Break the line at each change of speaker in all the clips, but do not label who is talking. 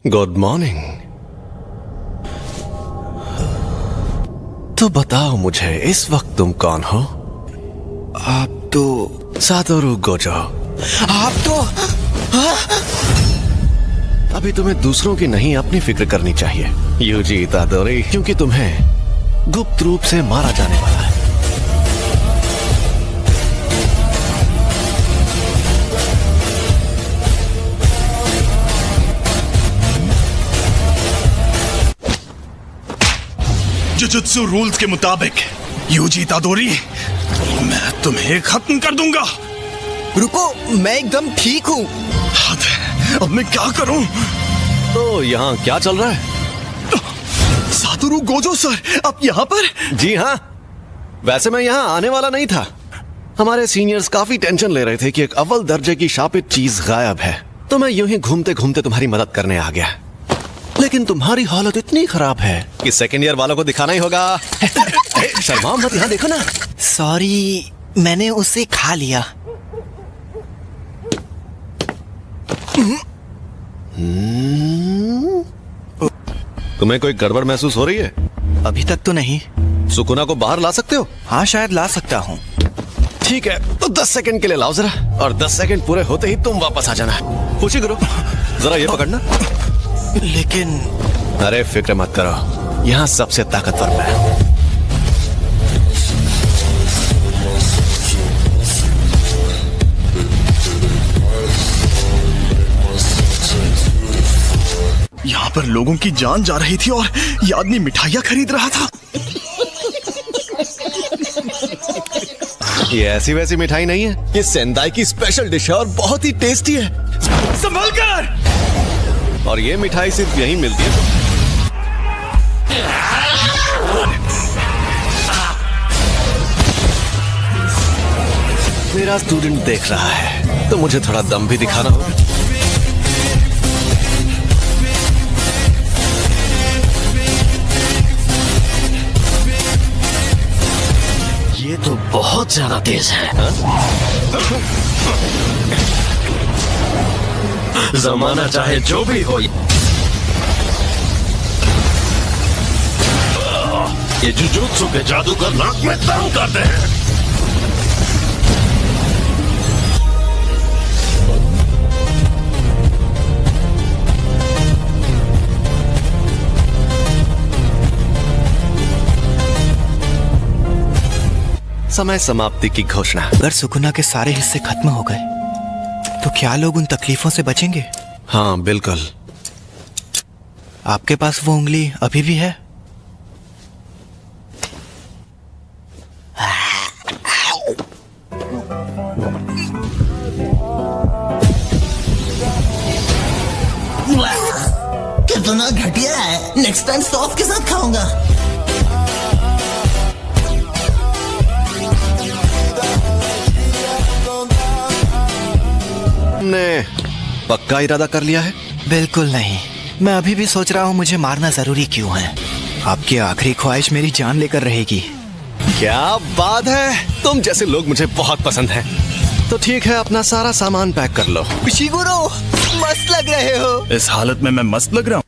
Good morning. तो बताओ मुझे इस वक्त तुम कौन हो?
आप तो
सातोरू गोजो।
आप तो
अभी तुम्हें दूसरों की नहीं अपनी फिक्र करनी चाहिए यूजी इतादोरी, क्योंकि तुम्हें गुप्त रूप से मारा जाने वाला है।
जुजुत्सु रूल्स के मुताबिक यूजी इतादोरी, मैं तुम्हें खत्म कर दूंगा।
रुको, मैं एकदम ठीक हूँ।
हद है, अब मैं क्या करूं?
तो यहाँ क्या चल रहा है?
सातोरू गोजो सर, आप यहाँ पर?
जी हाँ, वैसे मैं यहाँ आने वाला नहीं था। हमारे सीनियर्स काफी टेंशन ले रहे थे कि एक अव्वल दर्जे की शापित चीज गायब है, तो मैं यूं ही घूमते घूमते तुम्हारी मदद करने आ गया। लेकिन तुम्हारी हालत इतनी खराब है कि सेकेंड ईयर वालों को दिखाना ही होगा। शर्मा मत, यहाँ देखो ना।
सॉरी, मैंने उसे खा लिया।
तुम्हें कोई गड़बड़ महसूस हो रही है?
अभी तक तो नहीं।
सुकुना को बाहर ला सकते हो?
हाँ, शायद ला सकता हूँ।
ठीक है, तो 10 सेकंड के लिए लाओ जरा, और 10 सेकंड पूरे होते ही तुम वापस आ जाना। खुशी करो, जरा ये पकड़ना।
लेकिन
अरे फिक्र मत करो, यहाँ सबसे ताकतवर मैं।
यहाँ पर लोगों की जान जा रही थी और ये आदमी मिठाइयाँ खरीद रहा था।
ये ऐसी वैसी मिठाई नहीं है, ये सेंदाई की स्पेशल डिश है और बहुत ही टेस्टी है।
संभल कर!
और ये मिठाई सिर्फ यहीं मिलती है। मेरा स्टूडेंट देख रहा है, तो मुझे थोड़ा दम भी दिखाना होगा। ये तो बहुत ज्यादा तेज है। जमाना चाहे जो भी हो, ये जुजुत्सु के जादूगर नाक में दम करते हैं। समय समाप्ति की घोषणा।
अगर सुकुना के सारे हिस्से खत्म हो गए तो क्या लोग उन तकलीफों से बचेंगे?
हाँ बिल्कुल।
आपके पास वो उंगली अभी भी है?
कितना घटिया है। नेक्स्ट टाइम सॉस के साथ खाऊंगा।
ने पक्का इरादा कर लिया है?
बिल्कुल नहीं। मैं अभी भी सोच रहा हूँ मुझे मारना जरूरी क्यों है। आपकी आखिरी ख्वाहिश मेरी जान लेकर रहेगी।
क्या बात है, तुम जैसे लोग मुझे बहुत पसंद हैं। तो ठीक है, अपना सारा सामान पैक कर लो।
शिगुरो, मस्त लग रहे हो।
इस हालत में मैं मस्त लग रहा हूँ।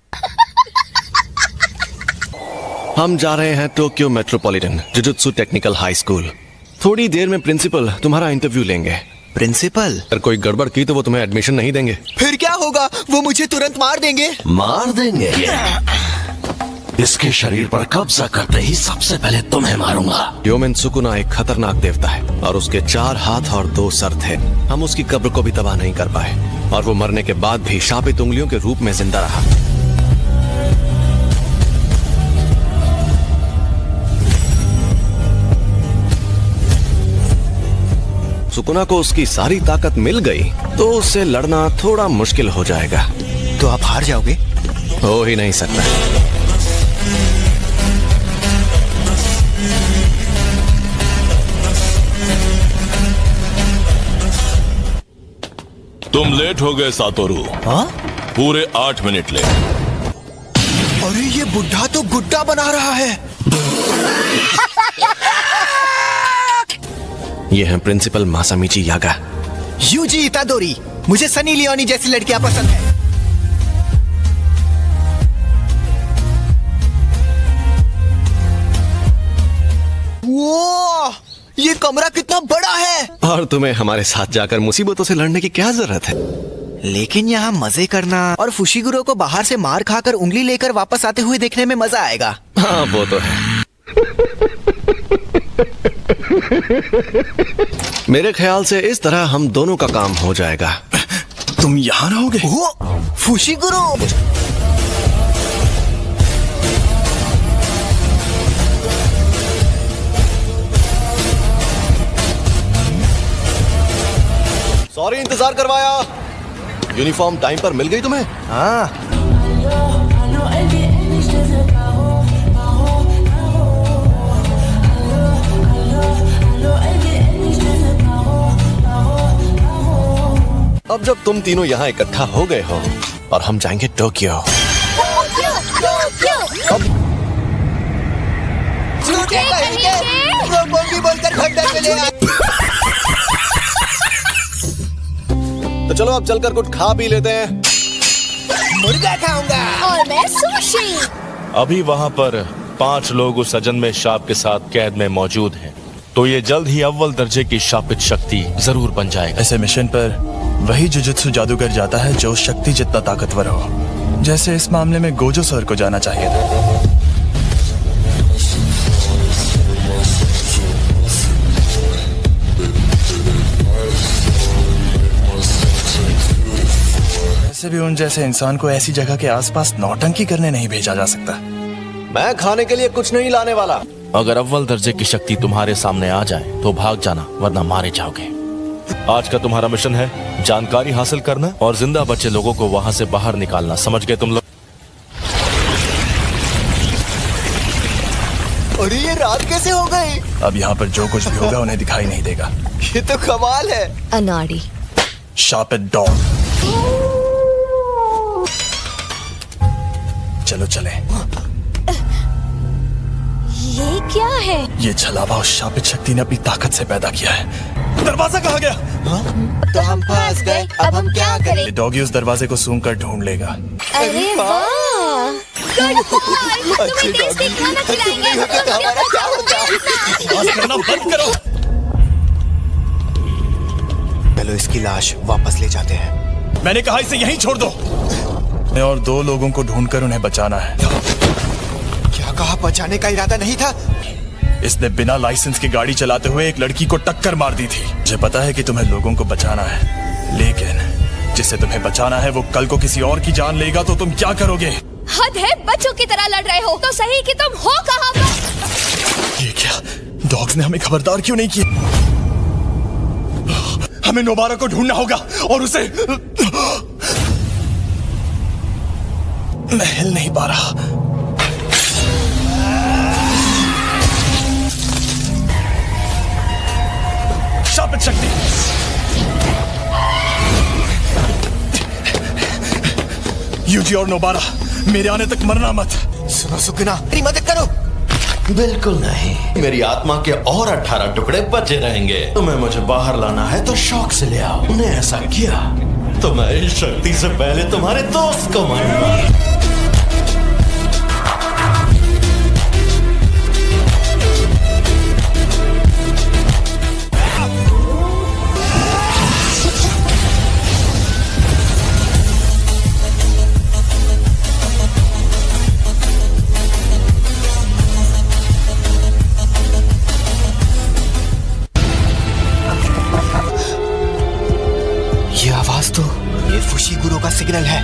हम जा रहे हैं Tokyo metropolitan jujutsu technical high school. थोड़ी देर में प्रिंसिपल तुम्हारा इंटरव्यू लेंगे।
प्रिंसिपल?
अगर कोई गड़बड़ की तो वो तुम्हें एडमिशन नहीं देंगे।
फिर क्या होगा? वो मुझे तुरंत मार देंगे।
मार देंगे? इसके शरीर पर कब्जा करते ही सबसे पहले तुम्हें मारूंगा। योमेन सुकुना एक खतरनाक देवता है और उसके 4 हाथ और 2 सर थे। हम उसकी कब्र को भी तबाह नहीं कर पाए और वो मरने के बाद भी शापित उंगलियों के रूप में जिंदा रहा। सुकुना को उसकी सारी ताकत मिल गई तो उससे लड़ना थोड़ा मुश्किल हो जाएगा।
तो आप हार जाओगे?
हो ही नहीं सकता।
तुम लेट हो गए सातोरू।
हाँ?
पूरे 8 मिनट लेट।
अरे ये बुढ़ा तो गुड्डा बना रहा है।
ये हैं प्रिंसिपल मासामिची यागा।
यूजी इतादोरी, मुझे सनी लियोनी जैसी लड़कियां पसंद है। कमरा कितना बड़ा है।
और तुम्हें हमारे साथ जाकर मुसीबतों से लड़ने की क्या जरूरत है?
लेकिन यहाँ मजे करना और फुशीगुरो को बाहर से मार खाकर उंगली लेकर वापस आते हुए देखने में मजा आएगा।
हाँ वो तो है। मेरे ख्याल से इस तरह हम दोनों का काम हो जाएगा।
तुम यहाँ रहोगे?
वो फुशीगुरो।
सॉरी इंतजार करवाया। यूनिफॉर्म टाइम पर मिल गई तुम्हें?
हाँ,
अब जब तुम तीनों यहाँ इकट्ठा हो गए हो और हम जाएंगे टोक्यो। तो चलो अब चलकर कुछ खा पी लेते हैं।
मुर्गा खाऊंगा।
और मैं सुशी।
अभी वहाँ पर 5 लोग उस अजन्मे शाप के साथ कैद में मौजूद हैं, तो ये जल्द ही अव्वल दर्जे की शापित शक्ति जरूर बन जाएगा।
ऐसे मिशन पर वही जुजुत्सु जादूगर जाता है जो शक्ति जितना ताकतवर हो। जैसे इस मामले में गोजो सर को जाना चाहिए था। वैसे भी उन जैसे इंसान को ऐसी जगह के आसपास नौटंकी करने नहीं भेजा जा सकता।
मैं खाने के लिए कुछ नहीं लाने वाला।
अगर अव्वल दर्जे की शक्ति तुम्हारे सामने आ जाए तो भाग जाना, वरना मारे जाओगे। आज का तुम्हारा मिशन है जानकारी हासिल करना और जिंदा बचे लोगों को वहां से बाहर निकालना। समझ गए तुम लोग?
अरे ये रात कैसे हो गई?
अब यहाँ पर जो कुछ भी होगा उन्हें दिखाई नहीं देगा।
ये तो कमाल है।
अनाड़ी।
शापित डॉग। चलो चले।
ये क्या है?
ये छलावा उस शापित शक्ति ने अपनी ताकत से पैदा किया है। दरवाजा कहाँ गया?
तो हम फंस गए, अब हम क्या करें?
ये डॉगी उस दरवाजे को सूंघ कर ढूंढ लेगा।
अरे वाह, गुड बॉय। तुम्हें टेस्टी खाना खिलाएंगे।
हमारा क्या होगा?
आवाज करना बंद करो।
चलो इसकी लाश वापस ले जाते हैं।
मैंने कहा इसे यहीं छोड़ दो। और 2 लोगों को ढूंढकर उन्हें बचाना है।
क्या कहा? बचाने का इरादा नहीं था।
इसने बिना लाइसेंस की गाड़ी चलाते हुए एक लड़की को टक्कर मार दी थी। मुझे पता है कि तुम्हें लोगों को बचाना है, लेकिन जिसे तुम्हें बचाना है वो कल को किसी और की जान लेगा तो तुम क्या करोगे?
हद है, बच्चों की तरह लड़ रहे हो तो सही कि तुम हो कहाँ पर?
ये क्या? डॉग्स ने हमें खबरदार क्यों नहीं किया? हमें नोबारा को ढूंढना होगा और उसे। मैं हिल नहीं पा रहा। शापित शक्ति। यूजी और नोबारा, मेरे आने तक मरना मत।
सुनो सुकुना, मेरी मदद करो।
बिल्कुल नहीं, मेरी आत्मा के और 18 टुकड़े बचे रहेंगे। तुम्हें मुझे बाहर लाना है तो शौक से ले आओ। तुमने ऐसा किया तो मैं इस शक्ति से पहले तुम्हारे दोस्त को मारूंगा।
ये आवाज तो ये फुशीगुरो का सिग्नल है।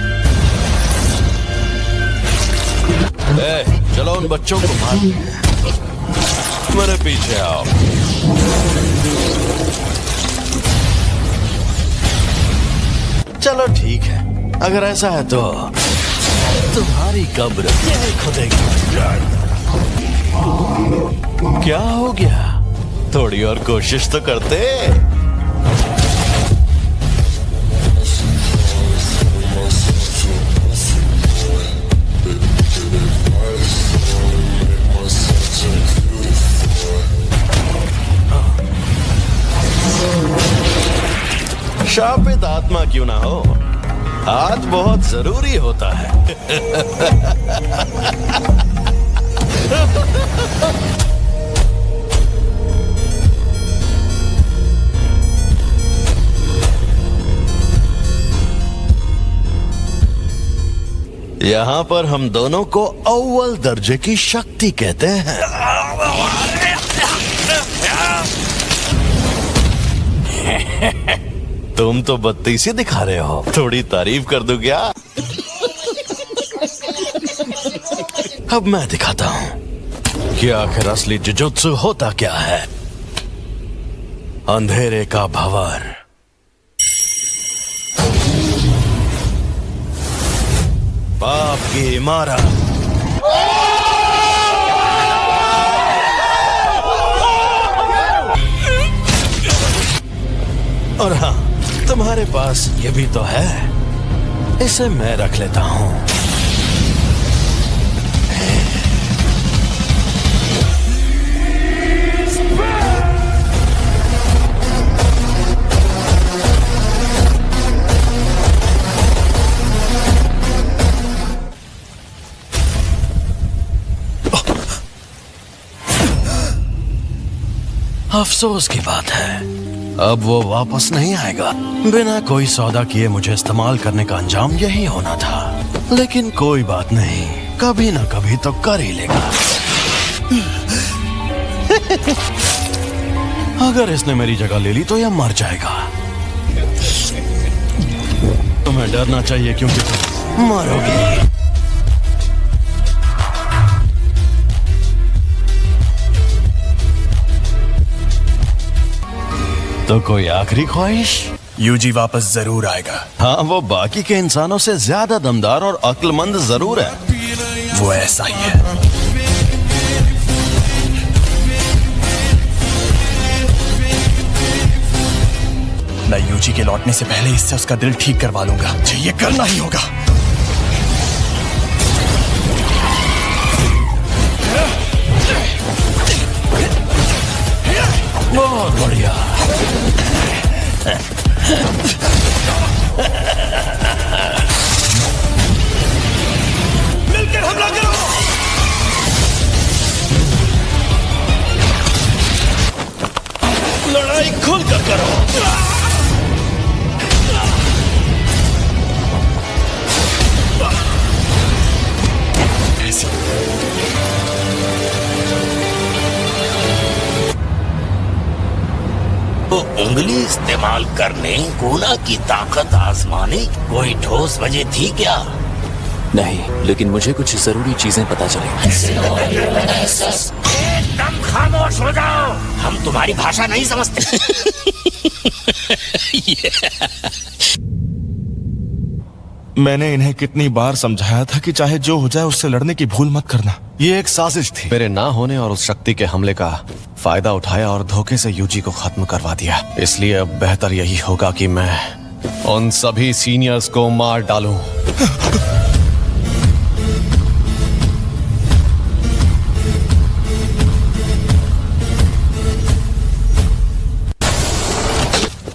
चलो उन बच्चों को मार। मेरे पीछे आओ।
चलो ठीक है, अगर ऐसा है तो तुम्हारी कब्र यहीं खुदेगी।
क्या हो गया? थोड़ी और कोशिश तो करते।
शापित आत्मा क्यों ना हो, हाथ बहुत जरूरी होता है। यहाँ पर हम दोनों को अव्वल दर्जे की शक्ति कहते हैं। तुम तो बत्तीसी दिखा रहे हो, थोड़ी तारीफ कर दूं क्या? अब मैं दिखाता हूं कि आखिर असली जुजुत्सु होता क्या है। अंधेरे का भंवर, पाप की इमारत, और हाँ, तुम्हारे पास ये भी तो है, इसे मैं रख लेता हूं। अफसोस की बात है, अब वो वापस नहीं आएगा। बिना कोई सौदा किए मुझे इस्तेमाल करने का अंजाम यही होना था, लेकिन कोई बात नहीं, कभी ना कभी तो कर ही लेगा। अगर इसने मेरी जगह ले ली तो यह मर जाएगा। तुम्हें डरना चाहिए क्योंकि तुम मरोगे। तो कोई आखिरी ख्वाहिश?
यूजी वापस जरूर आएगा।
हाँ, वो बाकी के इंसानों से ज्यादा दमदार और अक्लमंद जरूर है।
वो ऐसा ही है। मैं यूजी के लौटने से पहले इससे उसका दिल ठीक करवा लूंगा। मुझे ये करना ही होगा।
बहुत बढ़िया।
मिलकर हमला करो।
लड़ाई खुलकर करो।
तो उंगली इस्तेमाल करने, गुना की ताकत आजमाने कोई ठोस वजह थी क्या?
नहीं, लेकिन मुझे कुछ जरूरी चीजें पता चली।
एकदम खामोश हो जाओ, हम तुम्हारी भाषा नहीं समझते।
मैंने इन्हें कितनी बार समझाया था कि चाहे जो हो जाए उससे लड़ने की भूल मत करना।
ये एक साजिश थी। मेरे ना होने और उस शक्ति के हमले का फायदा उठाया और धोखे से यूजी को खत्म करवा दिया। इसलिए अब बेहतर यही होगा कि मैं उन सभी सीनियर्स को मार डालूं।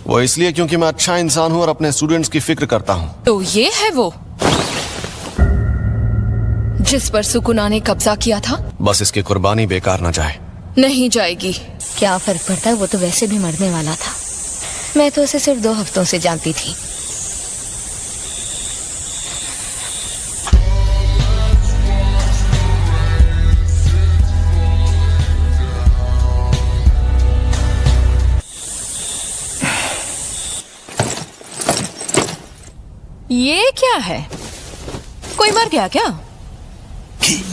वो इसलिए क्योंकि मैं अच्छा इंसान हूं और अपने स्टूडेंट्स की फिक्र करता हूं।
तो ये है वो जिस पर सुकुना ने कब्जा किया था।
बस इसकी कुर्बानी बेकार न जाए।
नहीं जाएगी।
क्या फर्क पड़ता है, वो तो वैसे भी मरने वाला था। मैं तो उसे सिर्फ 2 हफ्तों से जानती थी।
ये क्या है? कोई मर गया क्या?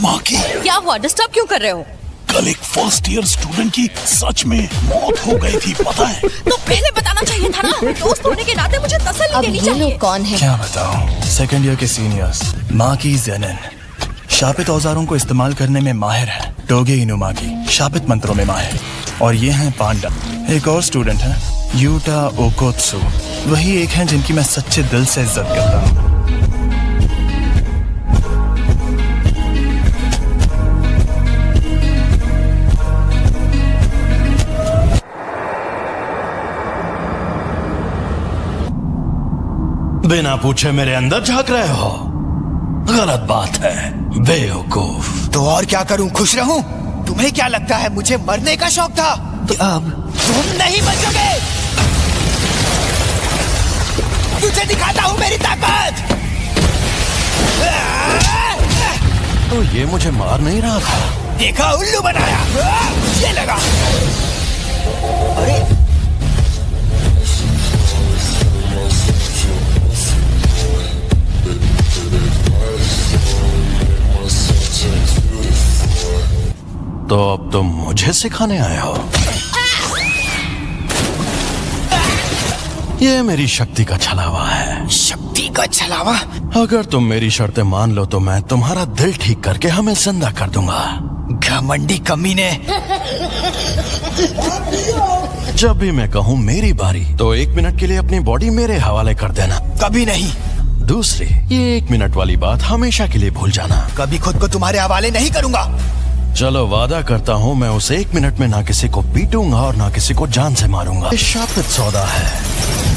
माँ की
क्या हुआ? डिस्टर्ब क्यों कर रहे हो?
कल एक फर्स्ट ईयर स्टूडेंट की सच में मौत हो गई थी, पता है?
तो पहले बताना चाहिए था ना। दोस्त होने के नाते मुझे तसल्ली
अब
देनी
ये
चाहिए।
लोग कौन है?
क्या बताऊं? सेकंड ईयर के सीनियर्स। माँ की जेनन शापित औजारों को इस्तेमाल करने में माहिर है। टोगे इनुमागी शापित मंत्रों में माहिर। और ये हैं पांडा। एक और स्टूडेंट है यूटा ओकोत्सु, वही एक हैं जिनकी मैं सच्चे दिल से इज्जत करता हूँ।
बिना पूछे मेरे अंदर झांक रहे हो, गलत बात है, बेवकूफ।
तो और क्या करूं, खुश रहूं? तुम्हें क्या लगता है मुझे मरने का शौक था? तो अब तुम नहीं बचोगे। तुझे दिखाता हूं मेरी ताकत।
तो ये मुझे मार नहीं रहा था।
देखा, उल्लू बनाया। ये लगा। अरे
तो अब तुम मुझे सिखाने आए हो? ये मेरी शक्ति का छलावा है।
शक्ति का छलावा?
अगर तुम मेरी शर्तें मान लो तो मैं तुम्हारा दिल ठीक करके हमें जिंदा कर दूंगा।
घमंडी कमीने।
जब भी मैं कहूँ मेरी बारी तो 1 मिनट के लिए अपनी बॉडी मेरे हवाले कर देना।
कभी नहीं।
दूसरी, ये 1 मिनट वाली बात हमेशा के लिए भूल जाना।
कभी खुद को तुम्हारे हवाले नहीं करूंगा।
चलो वादा करता हूँ मैं उसे 1 मिनट में ना किसी को पीटूंगा और ना किसी को जान से मारूंगा। ये शापित सौदा है,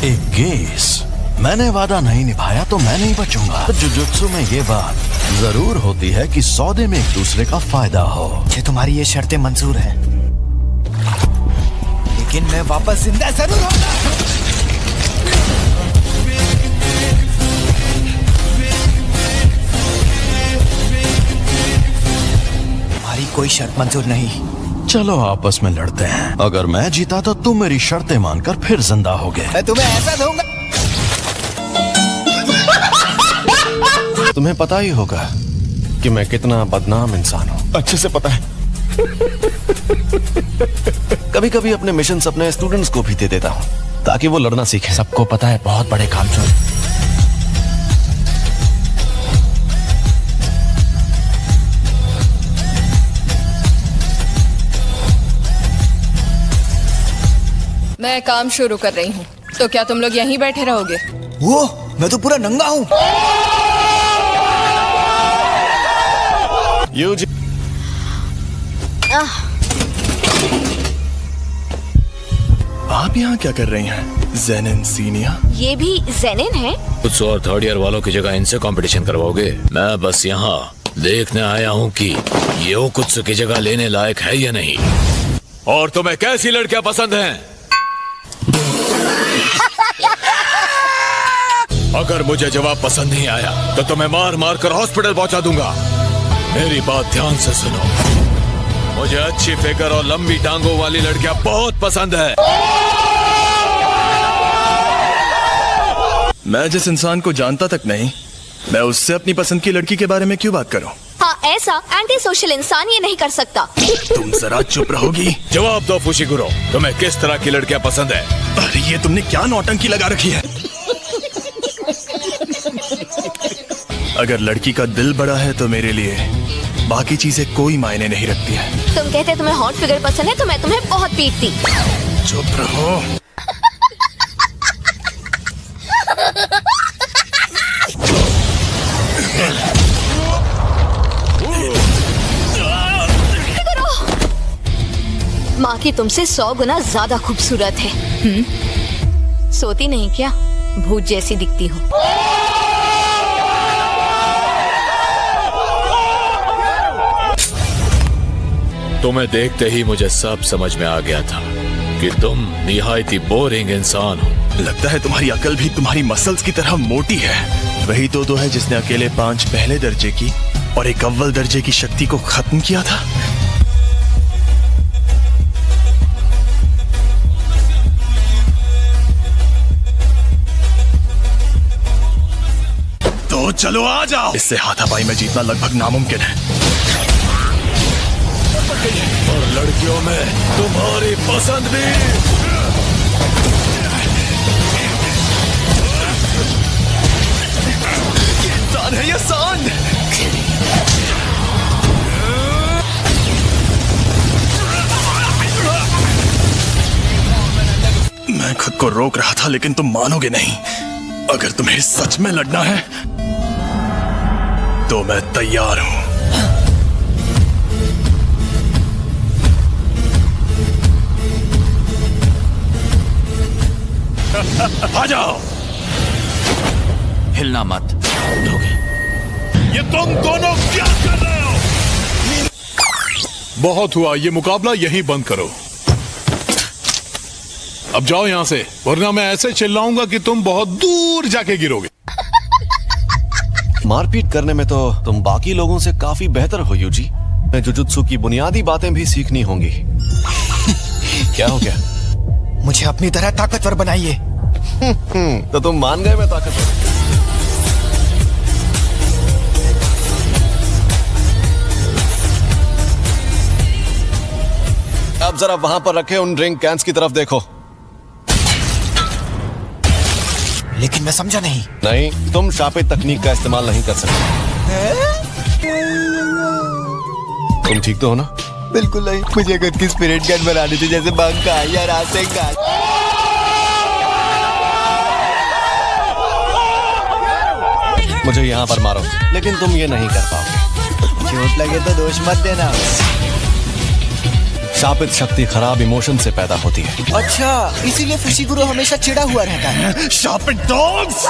एक केस। मैंने वादा नहीं निभाया तो मैं नहीं बचूंगा। जुजुत्सु में ये बात जरूर होती है कि सौदे में एक दूसरे का फायदा हो।
मुझे तुम्हारी ये शर्तें मंजूर हैं, लेकिन मैं वापस जिंदा जरूर होगा। हमारी कोई शर्त मंजूर नहीं।
चलो आपस में लड़ते हैं। अगर मैं जीता तो तुम मेरी शर्तें मानकर फिर जिंदा होगे।
मैं तुम्हें ऐसा दूंगा।
तुम्हें पता ही होगा कि मैं कितना बदनाम इंसान हूँ।
अच्छे से पता है।
कभी कभी अपने मिशन अपने स्टूडेंट्स को भी दे देता हूँ ताकि वो लड़ना सीखे।
सबको पता है बहुत बड़े कामचोर।
मैं काम शुरू कर रही हूँ, तो क्या तुम लोग यहीं बैठे रहोगे?
वो मैं तो पूरा नंगा हूँ।
यूजी
आप यहाँ क्या कर रही हैं? जेनिन सीनिया?
ये भी जेनिन है?
कुछ और 3rd ईयर वालों की जगह इनसे कंपटीशन करवाओगे? मैं बस यहाँ देखने आया हूँ कि ये कुछ की जगह लेने लायक है या नहीं। और तुम्हें कैसी लड़कियां पसंद हैं? अगर मुझे जवाब पसंद नहीं आया तो तुम्हें मार मार कर हॉस्पिटल पहुंचा दूंगा। मेरी बात ध्यान से सुनो, मुझे अच्छी फिगर और लंबी टांगों वाली लड़कियां बहुत पसंद है।
मैं जिस इंसान को जानता तक नहीं, मैं उससे अपनी पसंद की लड़की के बारे में क्यों बात करूं?
हाँ, ऐसा एंटी सोशल इंसान ये नहीं कर सकता।
तुम जरा चुप रहोगी?
जवाब दो फुशिगुरो, तुम्हें किस तरह की लड़कियां पसंद है?
अरे ये तुमने क्या नौटंकी लगा रखी है? अगर लड़की का दिल बड़ा है तो मेरे लिए बाकी चीजें कोई मायने नहीं रखती है।
तुम कहते तुम्हें हॉट फिगर पसंद है तो मैं तुम्हें बहुत पीटती।
चुप रहो।
माँ की तुमसे 100 गुना ज्यादा खूबसूरत है। सोती नहीं क्या? भूत जैसी दिखती हो।
तुम्हें देखते ही मुझे सब समझ में आ गया था कि तुम निहायती बोरिंग इंसान हो।
लगता है तुम्हारी अकल भी तुम्हारी मसल्स की तरह मोटी है। वही तो है जिसने अकेले 5 पहले दर्जे की और 1 अव्वल दर्जे की शक्ति को खत्म किया था। तो चलो आ जाओ। इससे हाथापाई में जीतना लगभग नामुमकिन है।
और लड़कियों में तुम्हारी पसंद भी।
इंसान है ये सांड। मैं खुद को रोक रहा था लेकिन तुम मानोगे नहीं। अगर तुम्हें सच में लड़ना है तो मैं तैयार हूं। आ जाओ।
हिलना मत।
ये तुम दोनों क्या कर रहे हो?
बहुत हुआ, ये मुकाबला यहीं बंद करो। अब जाओ यहां से, वरना मैं ऐसे चिल्लाऊंगा कि तुम बहुत दूर जाके गिरोगे।
मारपीट करने में तो तुम बाकी लोगों से काफी बेहतर हो यूजी। मैं जुजुत्सु की बुनियादी बातें भी सीखनी होंगी। क्या हो गया?
मुझे अपनी तरह ताकतवर बनाइए।
तो तुम मान गए मैं ताकतवर? अब जरा वहां पर रखे उन ड्रिंक कैंस की तरफ देखो।
लेकिन मैं समझा नहीं।
नहीं, तुम शापित तकनीक का इस्तेमाल नहीं कर सकते। तुम ठीक तो हो ना?
बिल्कुल नहीं। मुझे खुद की स्पिरिट गन बनानी थी, जैसे बंका या रासेंगा।
मुझे यहाँ पर मारो, लेकिन तुम ये नहीं कर पाओगे।
चोट लगे तो दोष मत देना।
शापित शक्ति खराब इमोशन से पैदा होती है।
अच्छा, इसीलिए फुशिगुरो हमेशा चिढ़ा हुआ रहता है।
शापित डॉग्स!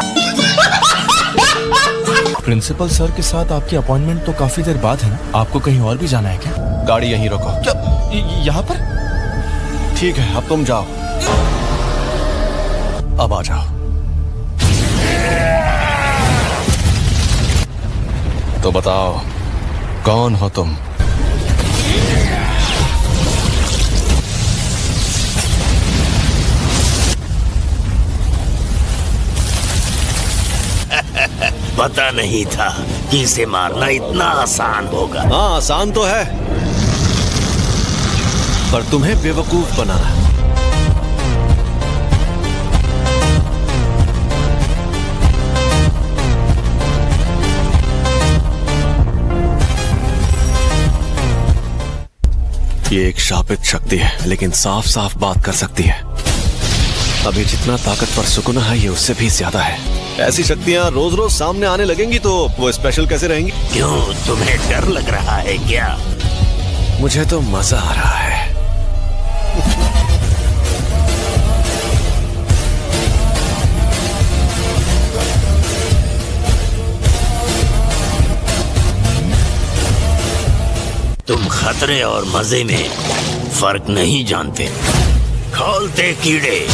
प्रिंसिपल सर के साथ आपकी अपॉइंटमेंट तो काफी देर बाद है ना? आपको कहीं और भी जाना है क्या?
गाड़ी यहीं रोको।
क्या यहाँ पर?
ठीक है, अब तुम जाओ। अब आ जाओ। तो बताओ, कौन हो तुम?
पता नहीं था कि इसे मारना इतना आसान होगा।
हाँ, आसान तो है, पर तुम्हें बेवकूफ बनाना। ये एक शापित शक्ति है, लेकिन साफ साफ बात कर सकती है। अभी जितना ताकतवर सुकुना है, ये उससे भी ज्यादा है। ऐसी शक्तियाँ रोज रोज सामने आने लगेंगी तो वो स्पेशल कैसे रहेंगी?
क्यों, तुम्हें डर लग रहा है क्या?
मुझे तो मजा आ रहा है।
तुम खतरे और मजे में फर्क नहीं जानते। खोलते कीड़े।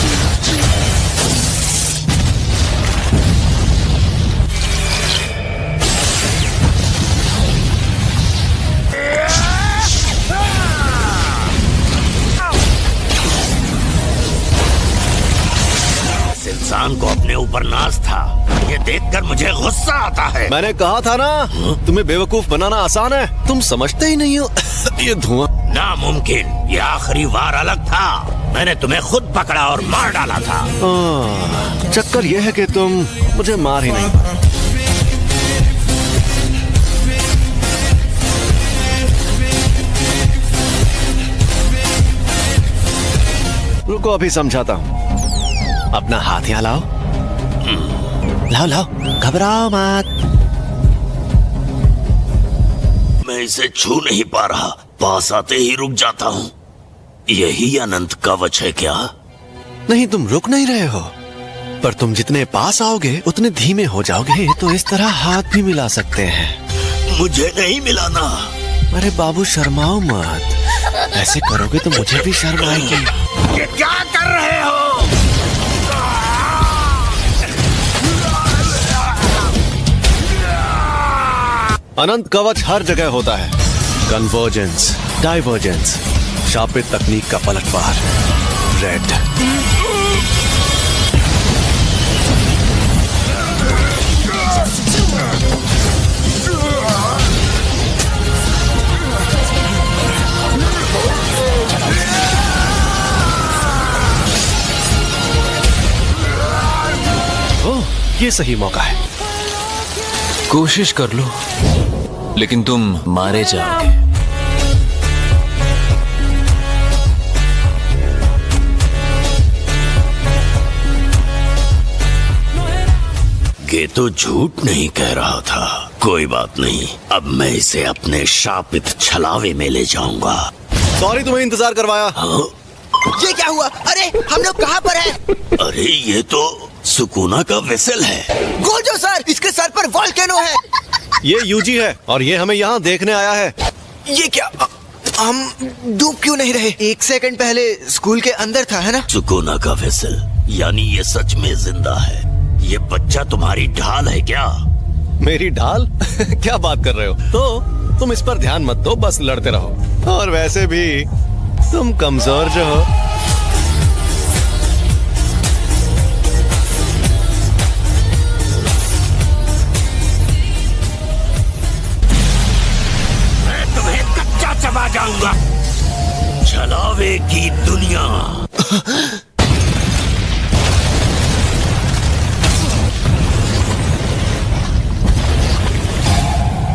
इंसान को अपने ऊपर नाज था। ये देखकर मुझे गुस्सा आता है।
मैंने कहा था ना, तुम्हें बेवकूफ बनाना आसान है। तुम समझते ही नहीं हो। ये धुआं
नामुमकिन। ये आखिरी वार अलग था। मैंने तुम्हें खुद पकड़ा और मार डाला था।
चक्कर ये है कि तुम मुझे मार ही नहीं पाए। रुको, अभी समझाता हूँ। अपना हाथ यहाँ लाओ। लाओ लाओ, घबराओ मत।
मैं इसे छू नहीं पा रहा, पास आते ही रुक जाता हूँ। यही अनंत कवच है क्या?
नहीं, तुम रुक नहीं रहे हो, पर तुम जितने पास आओगे उतने धीमे हो जाओगे। तो इस तरह हाथ भी मिला सकते हैं।
मुझे नहीं मिलाना।
अरे बाबू, शर्माओ मत। ऐसे करोगे तो मुझे भी शर्म आएगी।
ये क्या कर रहे हो?
अनंत कवच हर जगह होता है। कन्वर्जेंस, डाइवर्जेंस, शापित तकनीक का पलटवार। रेड। ओह, ये सही मौका है।
कोशिश कर लो, लेकिन तुम मारे जाओगे।
ये तो झूठ नहीं कह रहा था। कोई बात नहीं, अब मैं इसे अपने शापित छलावे में ले जाऊंगा।
सॉरी तुम्हें इंतजार करवाया।
हाँ?
ये क्या हुआ? अरे हम लोग कहाँ पर हैं?
अरे ये तो सुकुना का वेसल है।
गोजो सर, इसके सर पर वॉल्केनो है।
ये यूजी है और ये हमें यहाँ देखने आया है।
ये क्या? हम डूब क्यों नहीं रहे? 1 सेकंड पहले स्कूल के अंदर था, है ना?
सुकुना का वेसल, यानी ये सच में जिंदा है। ये बच्चा तुम्हारी ढाल है क्या?
मेरी ढाल? क्या बात कर रहे हो? तो तुम इस पर ध्यान मत दो, बस लड़ते रहो। और वैसे भी तुम कमजोर जो हो।
मैं तुम्हें कच्चा चबा जाऊंगा। छलावे की दुनिया।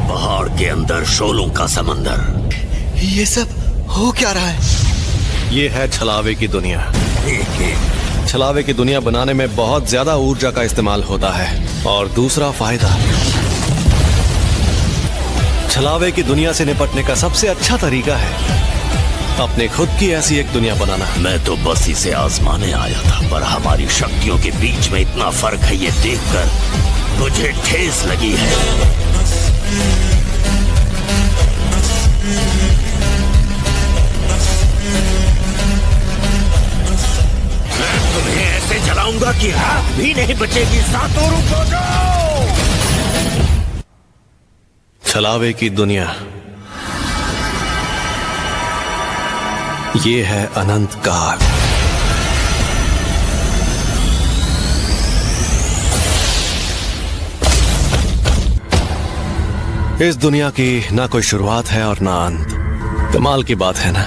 पहाड़ के अंदर शोलों का समंदर।
ये सब हो क्या रहा है?
ये है छलावे की दुनिया। छलावे की दुनिया बनाने में बहुत ज्यादा ऊर्जा का इस्तेमाल होता है। और दूसरा फायदा, छलावे की दुनिया से निपटने का सबसे अच्छा तरीका है अपने खुद की ऐसी एक दुनिया बनाना।
मैं तो बस इसे आजमाने आया था, पर हमारी शक्तियों के बीच में इतना फर्क है, ये देखकर मुझे ठेस लगी है। मैं तुम्हें ऐसे जलाऊंगा कि हाथ भी नहीं बचेगी। सातों रुको जाओ।
छलावे की दुनिया, ये है अनंत काल। इस दुनिया की ना कोई शुरुआत है और ना अंत। कमाल की बात है ना?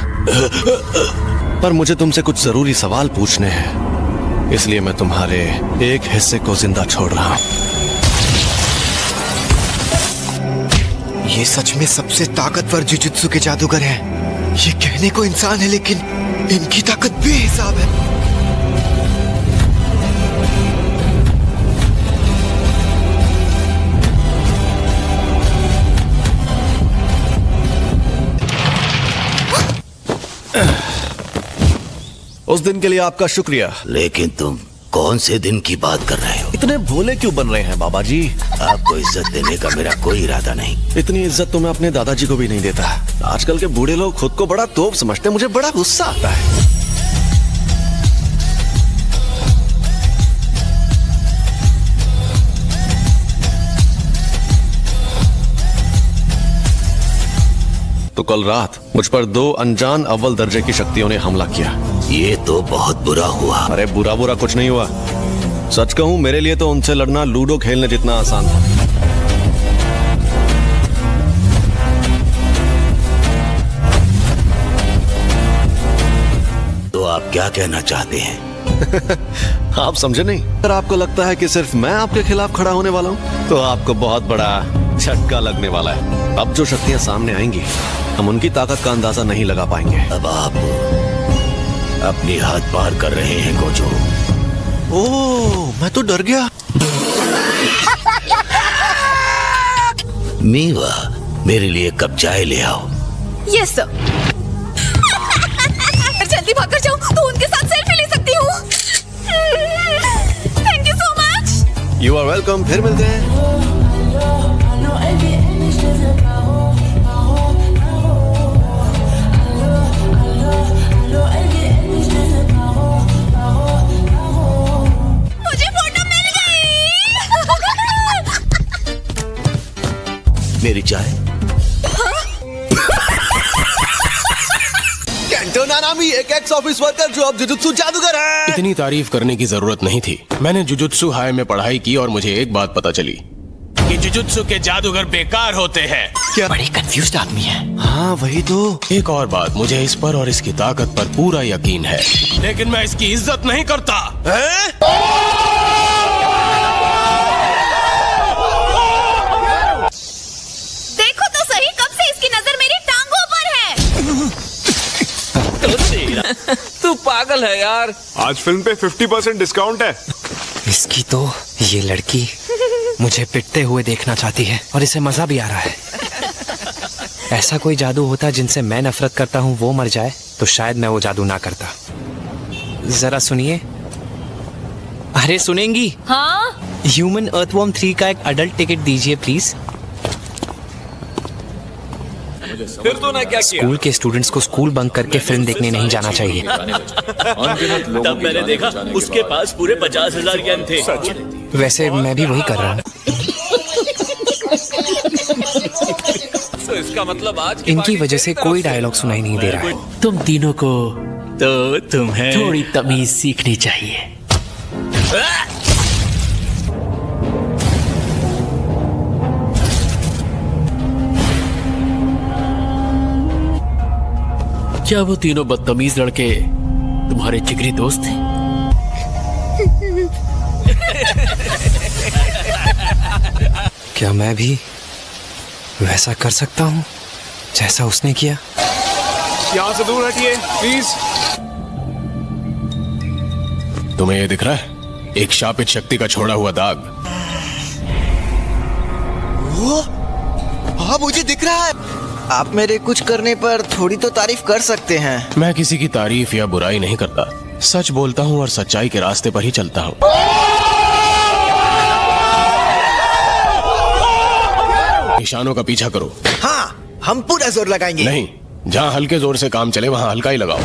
पर मुझे तुमसे कुछ जरूरी सवाल पूछने हैं, इसलिए मैं तुम्हारे एक हिस्से को जिंदा छोड़ रहा हूं।
ये सच में सबसे ताकतवर जुजुत्सु के जादूगर हैं। ये कहने को इंसान है, लेकिन इनकी ताकत बेहिसाब है।
उस दिन के लिए आपका शुक्रिया।
लेकिन तुम कौन से दिन की बात कर रहे हो?
इतने भोले क्यों बन रहे हैं बाबा जी?
आपको इज्जत देने का मेरा कोई इरादा नहीं।
इतनी इज्जत तो मैं अपने दादाजी को भी नहीं देता। आजकल के बूढ़े लोग खुद को बड़ा तोप समझते हैं, मुझे बड़ा गुस्सा आता है। तो कल रात मुझ पर 2 अनजान अव्वल दर्जे की शक्तियों ने हमला किया।
ये तो बहुत बुरा हुआ।
अरे बुरा बुरा कुछ नहीं हुआ। सच कहूं, मेरे लिए तो उनसे लड़ना लूडो खेलने जितना आसान था।
तो आप क्या कहना चाहते हैं?
आप समझे नहीं? अगर आपको लगता है कि सिर्फ मैं आपके खिलाफ खड़ा होने वाला हूं, तो आपको बहुत बड़ा झटका लगने वाला है। अब जो शक्तियां सामने आएंगी, हम उनकी ताकत का अंदाजा नहीं लगा पाएंगे।
अब आप अपनी हद पार कर रहे हैं गोजो।
ओह, मैं तो डर गया।
मीवा, मेरे लिए कप चाय ले आओ।
Yes sir. जल्दी भागकर जाऊं तो उनके साथ सेल्फी ले सकती हूँ। Thank you so much.
You are welcome. फिर मिलते हैं।
मेरी चाय।
केंटो नानामी, एक एक्स ऑफिस वर्कर जो अब जुजुत्सु जादूगर है।
इतनी तारीफ करने की जरूरत नहीं थी। मैंने जुजुत्सु हाई में पढ़ाई की और मुझे एक बात पता चली कि जुजुत्सु के जादूगर बेकार होते हैं।
क्या बड़े कंफ्यूज्ड आदमी है।
हाँ वही तो।
एक और बात, मुझे इस पर और इसकी ताकत पर पूरा यकीन है, लेकिन मैं इसकी इज्जत नहीं करता।
देखो तो सही, कब से इसकी नजर मेरी टांगों पर है।
तू पागल है यार।
आज फिल्म पे 50% डिस्काउंट है।
इसकी तो ये लड़की मुझे पिटते हुए देखना चाहती है और इसे मजा भी आ रहा है। ऐसा कोई जादू होता जिनसे मैं नफरत करता हूँ वो मर जाए तो शायद मैं वो जादू ना करता। जरा सुनिए। अरे सुनेंगी?
हाँ।
ह्यूमन अर्थवॉर्म 3 का एक अडल्ट टिकट दीजिए प्लीज।
फिर तो ना क्या किया?
स्कूल के स्टूडेंट्स को स्कूल बंक करके फिल्म देखने नहीं जाना चाहिए।
तब मैंने देखा उसके पास पूरे 50,000 येन थे।
वैसे मैं भी वही कर रहा हूँ।
तो इसका मतलब आज
इनकी वजह से कोई डायलॉग सुनाई नहीं दे रहा है।
तुम तीनों को तो तुम्हें थोड़ी तमीज सीखनी चाहिए। क्या वो तीनों बदतमीज लड़के तुम्हारे जिगरी दोस्त थे?
क्या मैं भी वैसा कर सकता हूँ जैसा उसने किया?
यहाँ से दूर हटिए प्लीज। तुम्हें ये दिख रहा है? एक शापित शक्ति का छोड़ा हुआ दाग।
वो? हाँ मुझे दिख रहा है। आप मेरे कुछ करने पर थोड़ी तो तारीफ कर सकते हैं।
मैं किसी की तारीफ या बुराई नहीं करता, सच बोलता हूँ और सच्चाई के रास्ते पर ही चलता हूँ। निशानों का पीछा करो।
हाँ हम पूरा जोर लगाएंगे।
नहीं, जहाँ हल्के जोर से काम चले वहाँ हल्का ही लगाओ।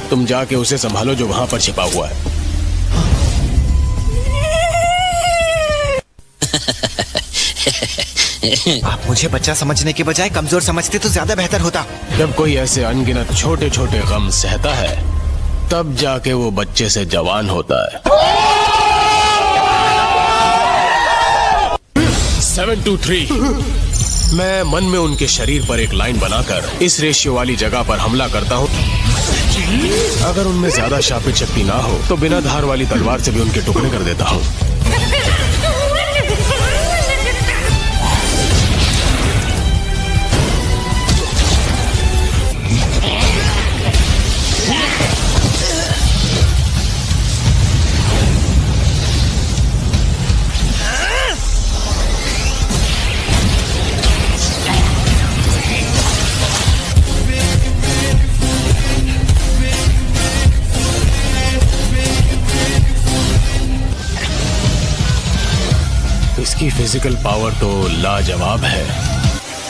तुम जाके उसे संभालो जो वहाँ पर छिपा हुआ है।
आप मुझे बच्चा समझने के बजाय कमजोर समझते तो ज्यादा बेहतर होता।
जब कोई ऐसे अनगिनत छोटे छोटे गम सहता है तब जाके वो बच्चे से जवान होता है। 723। मैं मन में उनके शरीर पर एक लाइन बनाकर इस रेशियो वाली जगह पर हमला करता हूँ। अगर उनमें ज्यादा शापित शक्ति ना हो तो बिना धार वाली तलवार से भी उनके टुकड़े कर देता हूँ। इसकी फिजिकल पावर तो लाजवाब है।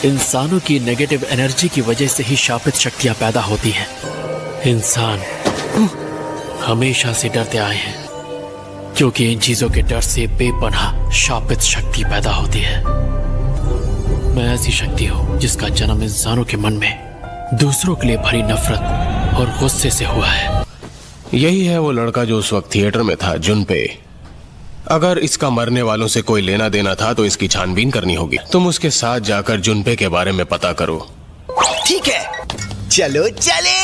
इंसानों की नेगेटिव एनर्जी की वजह से ही शापित शक्तियां पैदा होती हैं। इंसान हमेशा से डरते आए हैं क्योंकि इन चीजों के डर से बेपनाह शापित शक्ति पैदा होती है। मैं ऐसी शक्ति हूँ जिसका जन्म इंसानों के मन में दूसरों के लिए भरी नफरत और गुस्से से हुआ है।
यही है वो लड़का जो उस वक्त थिएटर में था, जुनपे। अगर इसका मरने वालों से कोई लेना देना था तो इसकी छानबीन करनी होगी। तुम उसके साथ जाकर जुनपे के बारे में पता करो।
ठीक है, चलो चले।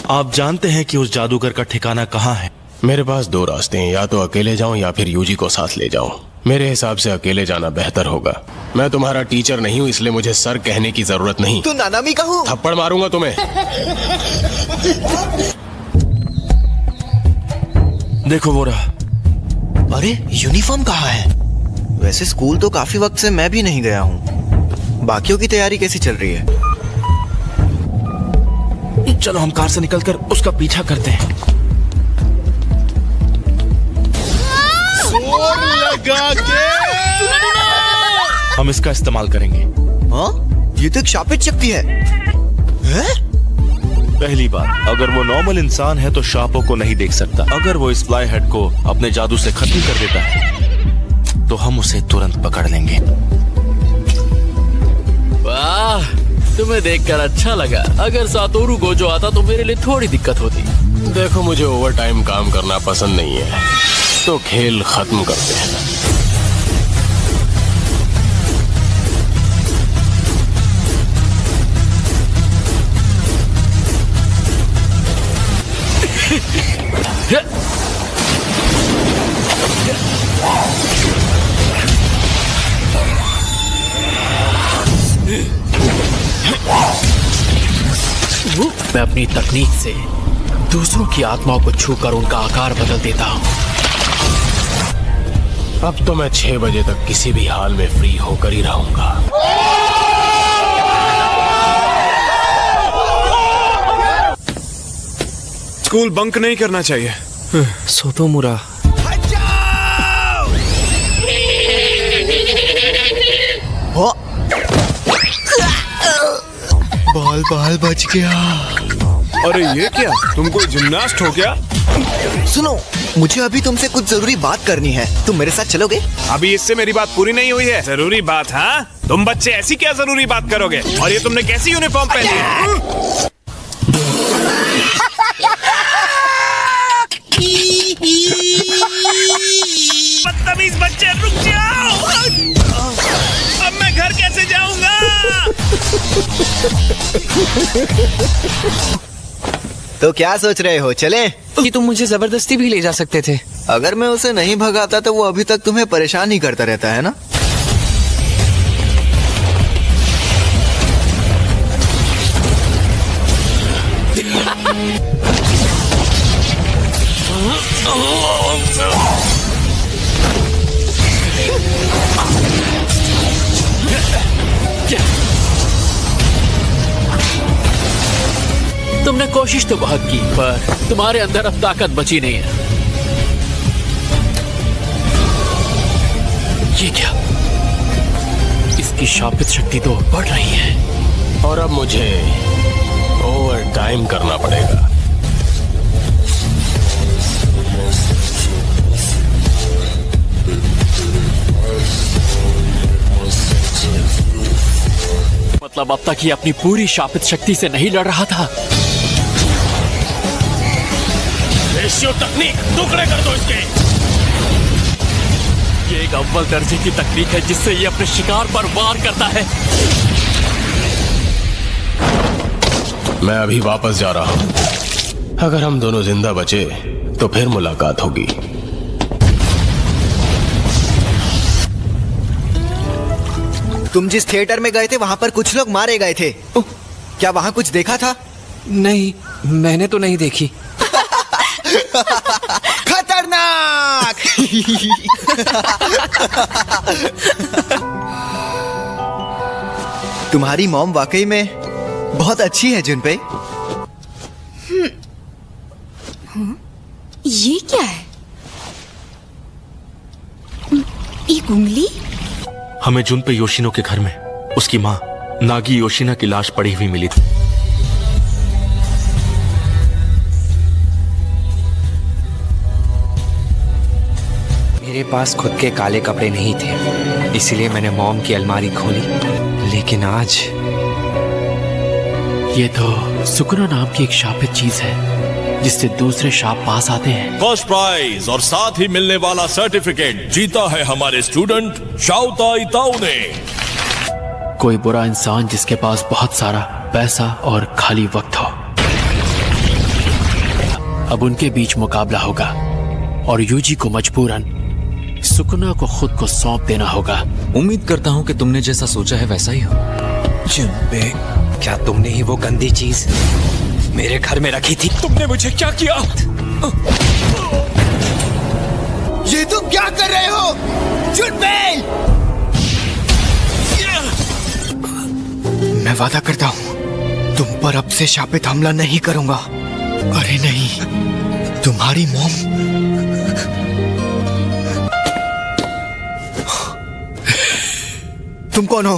आप जानते हैं कि उस जादूगर का ठिकाना कहाँ है?
मेरे पास दो रास्ते हैं, या तो अकेले जाऊं या फिर यूजी को साथ ले जाऊं। मेरे हिसाब से अकेले जाना बेहतर होगा। मैं तुम्हारा टीचर नहीं हूं, इसलिए मुझे सर कहने की जरूरत नहीं।
तू नानामी का हूँ।
थप्पड़ मारूंगा तुम्हें।
देखो वो रहा।
अरे यूनिफॉर्म कहाँ है? वैसे स्कूल तो काफी वक्त से मैं भी नहीं गया हूँ। बाकियों की तैयारी कैसी चल रही है?
चलो हम कार से निकलकर उसका पीछा करते हैं।
जोर लगा के
हम इसका इस्तेमाल करेंगे।
हाँ? ये तो एक शापित शक्ति है।
पहली बात, अगर वो नॉर्मल इंसान है तो शापों को नहीं देख सकता। अगर वो इस फ्लाई हेड को अपने जादू से खत्म कर देता है तो हम उसे तुरंत पकड़ लेंगे।
वाह, तुम्हें देखकर अच्छा लगा। अगर सातोरू गोजो आता तो मेरे लिए थोड़ी दिक्कत होती।
देखो मुझे ओवर टाइम काम करना पसंद नहीं है, तो खेल खत्म करते हैं।
मैं अपनी तकनीक से दूसरों की आत्माओं को छूकर उनका आकार बदल देता हूँ।
अब तो मैं 6 बजे तक किसी भी हाल में फ्री होकर ही रहूंगा।
स्कूल बंक नहीं करना चाहिए।
सोतोमुरा,
बाल बाल बच गया।
अरे ये क्या, तुम कोई जिमनास्ट हो क्या?
सुनो, मुझे अभी तुमसे कुछ जरूरी बात करनी है, तुम मेरे साथ चलोगे?
अभी इससे मेरी बात पूरी नहीं हुई है। जरूरी बात? हाँ, तुम बच्चे ऐसी क्या जरूरी बात करोगे? और ये तुमने कैसी यूनिफॉर्म पहनी है? बदतमीज बच्चे, रुक जाओ। अब मैं घर कैसे जाऊंगा?
तो क्या सोच रहे हो, चले?
कि तुम मुझे जबरदस्ती भी ले जा सकते थे।
अगर मैं उसे नहीं भगाता तो वो अभी तक तुम्हें परेशान ही करता रहता है ना?
तुमने कोशिश तो बहुत की, पर तुम्हारे अंदर अब ताकत बची नहीं है। ये क्या? इसकी शापित शक्ति तो बढ़ रही है।
और अब मुझे ओवर टाइम करना पड़ेगा।
मतलब अब तक ये अपनी पूरी शापित शक्ति से नहीं लड़ रहा था।
रेशियो तकनीक, टुकड़े कर दो इसके।
ये एक अव्वल दर्जे की तकनीक है जिससे ये अपने शिकार पर वार करता है।
मैं अभी वापस जा रहा हूँ। अगर हम दोनों जिंदा बचे तो फिर मुलाकात होगी।
तुम जिस थिएटर में गए थे वहां पर कुछ लोग मारे गए थे, क्या वहां कुछ देखा था?
नहीं, मैंने तो नहीं देखी।
खतरनाक! तुम्हारी मॉम वाकई में बहुत अच्छी है जुनपे।
ये क्या है? एक उंगली?
हमें जुनपे योशिनो के घर में उसकी माँ नागी योशिना की लाश पड़ी हुई मिली थी।
मेरे पास खुद के काले कपड़े नहीं थे, इसलिए मैंने मॉम की अलमारी खोली। लेकिन आज
ये तो सुकुना नाम की एक शापित चीज है जिससे दूसरे शाप पास आते हैं।
फर्स्ट प्राइज और साथ ही मिलने वाला सर्टिफिकेट जीता है हमारे स्टूडेंट शाओताई ताऊ ने।
कोई बुरा इंसान जिसके पास बहुत सारा पैसा और खाली वक्त हो। अब उनके बीच मुकाबला होगा और यूजी को मजबूरन सुकुना को खुद को सौंप देना होगा।
उम्मीद करता हूँ कि तुमने जैसा सोचा है वैसा ही हो।
जुनपे, क्या तुमने ही वो गंदी चीज मेरे घर में रखी थी?
तुमने मुझे क्या किया?
ये तुम क्या कर रहे हो? जुनपे! मैं वादा करता हूँ तुम पर अब से शापित हमला नहीं करूंगा। अरे नहीं, तुम्हारी मॉम। तुम कौन हो?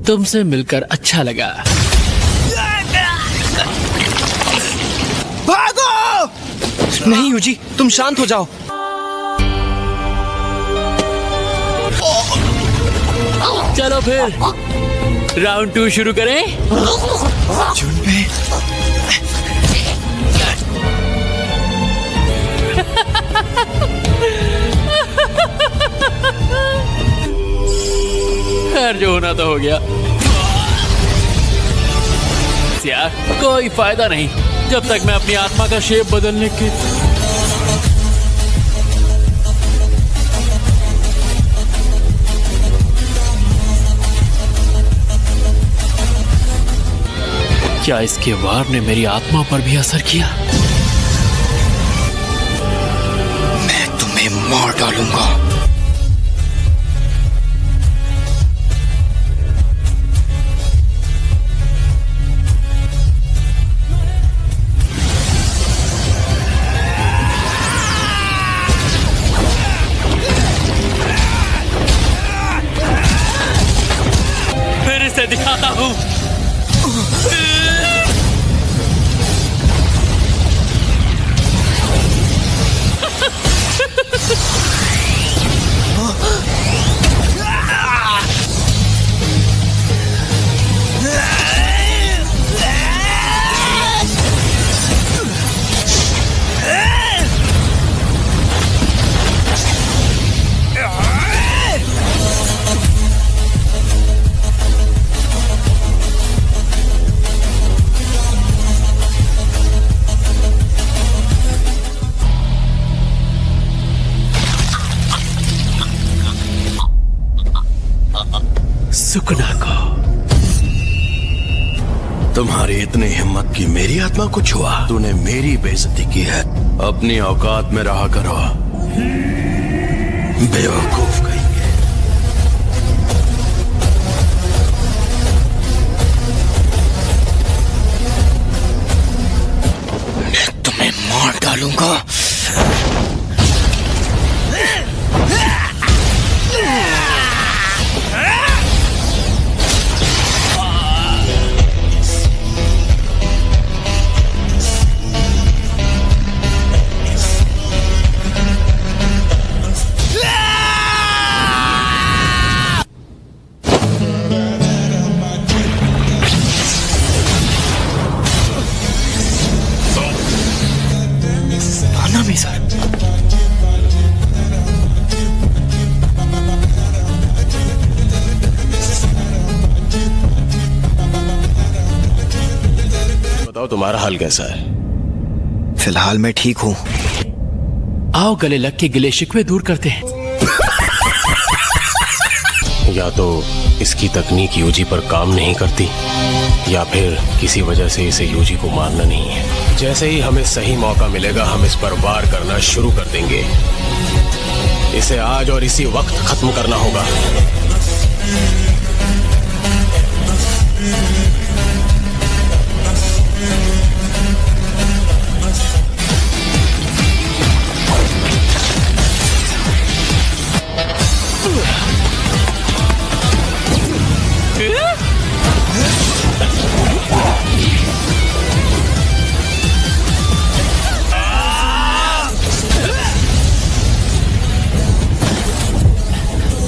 तुमसे मिलकर अच्छा लगा।
भागो!
नहीं यूजी, तुम शांत हो जाओ।
चलो फिर राउंड 2 शुरू करें।
जुनपे,
खैर जो होना तो हो गया। यार कोई फायदा नहीं जब तक मैं अपनी आत्मा का शेप बदलने के क्या इसके वार ने मेरी आत्मा पर भी असर किया?
मैं तुम्हें मार डालूंगा।
तुम्हारी इतनी हिम्मत की मेरी आत्मा को छुआ? तूने मेरी बेइज्जती की है। अपनी औकात में रहा करो, बेवकूफ कहेंगे।
मैं तुम्हें मार डालूंगा।
बताओ तुम्हारा हाल कैसा है?
फिलहाल मैं ठीक हूँ।
आओ गले लग के गिले शिकवे दूर करते हैं।
या तो इसकी तकनीक यूजी पर काम नहीं करती, या फिर किसी वजह से इसे यूजी को मारना नहीं है। जैसे ही हमें सही मौका मिलेगा हम इस पर वार करना शुरू कर देंगे। इसे आज और इसी वक्त खत्म करना होगा।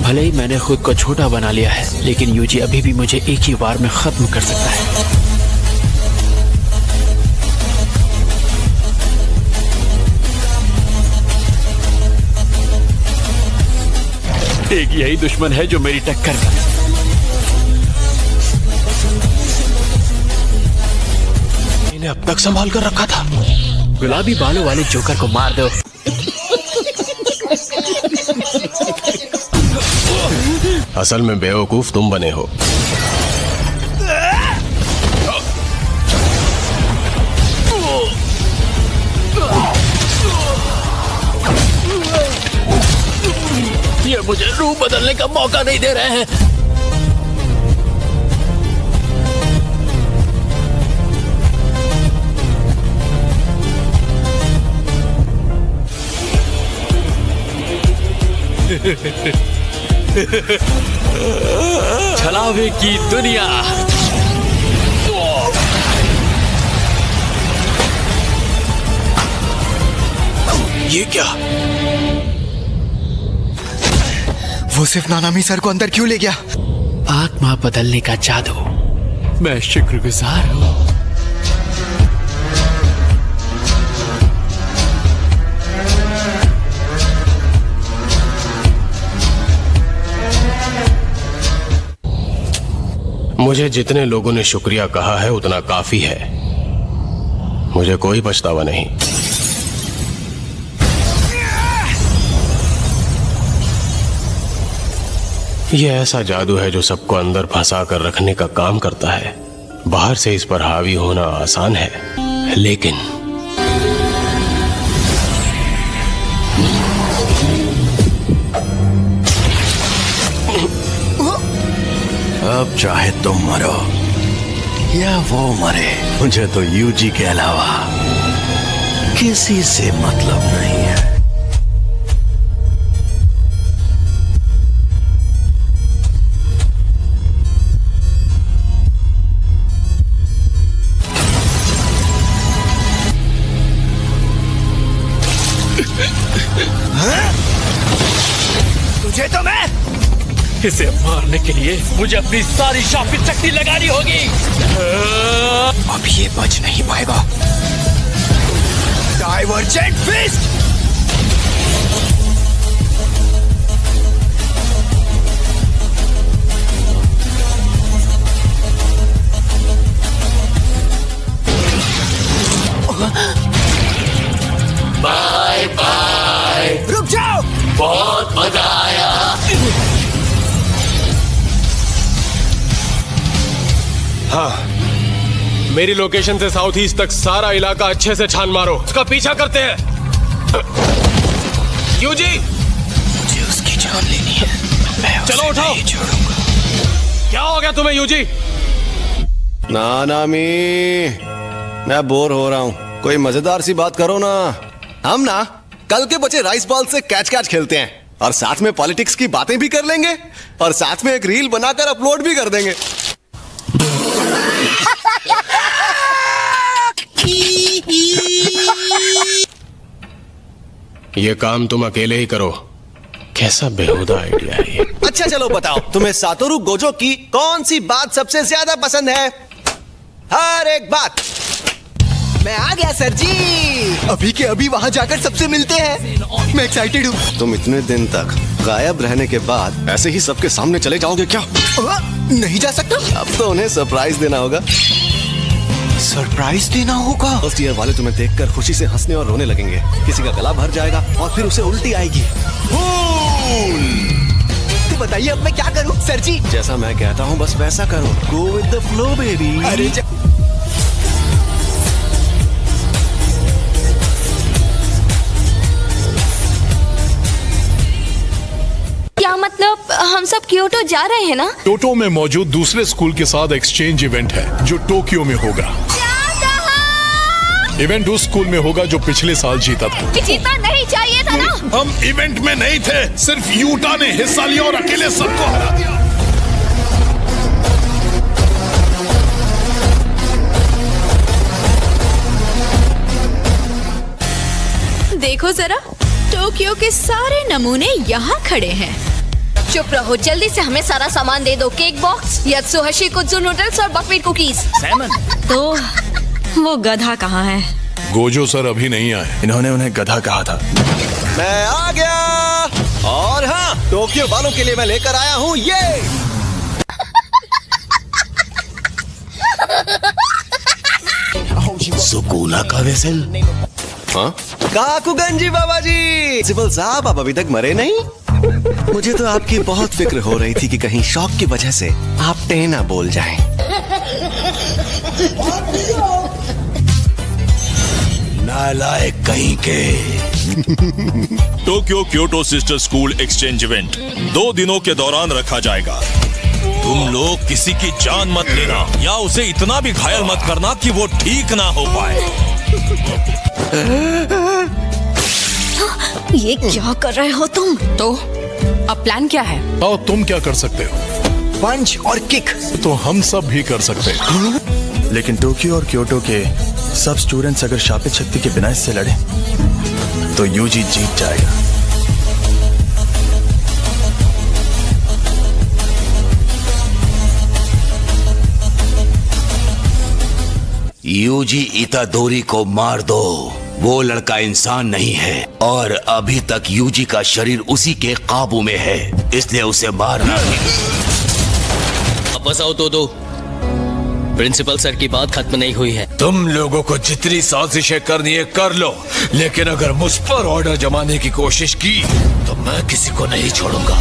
भले ही मैंने खुद को छोटा बना लिया है, लेकिन यूजी अभी भी मुझे एक ही वार में खत्म कर सकता है। एक यही दुश्मन है जो मेरी टक्कर का।
इन्हें अब तक संभाल कर रखा था।
गुलाबी बालों वाले जोकर को मार दो।
असल में बेवकूफ तुम बने हो।
ये मुझे रूह बदलने का मौका नहीं दे रहे हैं। छलावे की दुनिया।
ये क्या? वो सिर्फ नानामी सर को अंदर क्यों ले गया?
आत्मा बदलने का जादू। मैं शुक्रगुजार हूं।
मुझे जितने लोगों ने शुक्रिया कहा है उतना काफी है। मुझे कोई पछतावा नहीं। यह ऐसा जादू है जो सबको अंदर फंसा कर रखने का काम करता है। बाहर से इस पर हावी होना आसान है, लेकिन
अब चाहे तुम मरो या वो मरे, मुझे तो यूजी के अलावा किसी से मतलब नहीं है।
तुझे तो मैं
इसे मारने के लिए मुझे अपनी सारी शापित शक्ति लगानी होगी।
अब ये बच नहीं पाएगा। Divergent fist.
Bye bye.
रुक जाओ।
बहुत मजा आया।
हाँ, मेरी लोकेशन से साउथ ईस्ट तक सारा इलाका अच्छे से छान मारो। उसका पीछा करते हैं। यूजी,
मुझे उसकी जान लेनी है। मैं
चलो
उसे
उठाओ।
नहीं छोड़ूंगा।
क्या हो गया तुम्हें यूजी?
ना ना मी, मैं बोर हो रहा हूँ। कोई मजेदार सी बात करो ना। हम ना कल के बचे राइस बॉल से कैच कैच खेलते हैं और साथ में पॉलिटिक्स की बातें भी कर लेंगे और साथ में एक रील बनाकर अपलोड भी कर देंगे।
ये काम तुम अकेले ही करो। कैसा बेहुदा आइडिया है ये।
अच्छा चलो बताओ, तुम्हें सातोरू गोजो की कौन सी बात सबसे ज्यादा पसंद है? हर एक बात।
मैं आ गया सर जी। अभी के अभी वहाँ जाकर सबसे मिलते हैं। मैं एक्साइटेड हूँ।
तुम इतने दिन तक गायब रहने के बाद ऐसे ही सबके सामने चले जाओगे क्या?
नहीं जा सकता।
अब तो उन्हें सरप्राइज देना होगा।
सरप्राइज देना होगा?
फर्स्ट ईयर वाले तुम्हें देखकर खुशी से हंसने और रोने लगेंगे। किसी का गला भर जाएगा और फिर उसे उल्टी आएगी।
तो बताइए अब मैं क्या करूं सर जी?
जैसा मैं कहता हूँ बस वैसा करो। Go with the flow baby.
अरे
क्या मतलब हम सब क्योटो जा रहे हैं ना?
टोटो में मौजूद दूसरे स्कूल के साथ एक्सचेंज इवेंट है जो टोक्यो में होगा। इवेंट उस स्कूल में होगा जो पिछले साल जीता था।
जीतना नहीं चाहिए था ना।
हम इवेंट में नहीं थे, सिर्फ यूटा ने हिस्सा लिया और अकेले सबको हरा दिया।
देखो जरा, टोक्यो के सारे नमूने यहाँ खड़े हैं।
चुप रहो, जल्दी से हमें सारा सामान दे दो। केक बॉक्स, यात्सुहशी कुत्सु नूडल्स और बकवीट कुकीज।
सैमन।
तो वो गधा कहाँ है?
गोजो सर अभी नहीं आए।
इन्होंने उन्हें गधा कहा था।
मैं आ गया। और हाँ, टोक्यो वालों के लिए मैं लेकर आया हूँ ये।
सुकूना का वेसल।
हाँ? काकुगंजी बाबा जी। प्रिंसिपल साहब आप अभी तक मरे नहीं? मुझे तो आपकी बहुत फिक्र हो रही थी कि कहीं शौक की वजह से आप टेना बोल जाएं।
नालायक कहीं के।
Tokyo Kyoto sister school exchange event 2 दिनों के दौरान रखा जाएगा। तुम लोग किसी की जान मत लेना या उसे इतना भी घायल मत करना कि वो ठीक ना हो पाए।
ये क्या कर रहे हो तुम?
तो अब प्लान क्या है?
और तुम क्या कर सकते हो?
पंच और किक
तो हम सब भी कर सकते हैं।
लेकिन टोक्यो और क्योटो के सब स्टूडेंट्स अगर शापित शक्ति के बिना इससे लड़े तो यूजी जीत जाएगा।
यूजी इतादोरी को मार दो। वो लड़का इंसान नहीं है और अभी तक यूजी का शरीर उसी के काबू में है, इसलिए उसे मारना है।
वापस आओ तो प्रिंसिपल सर की बात खत्म नहीं हुई है।
तुम लोगों को जितनी साजिशें करनी है कर लो, लेकिन अगर मुझ पर ऑर्डर जमाने की कोशिश की तो मैं किसी को नहीं छोड़ूंगा।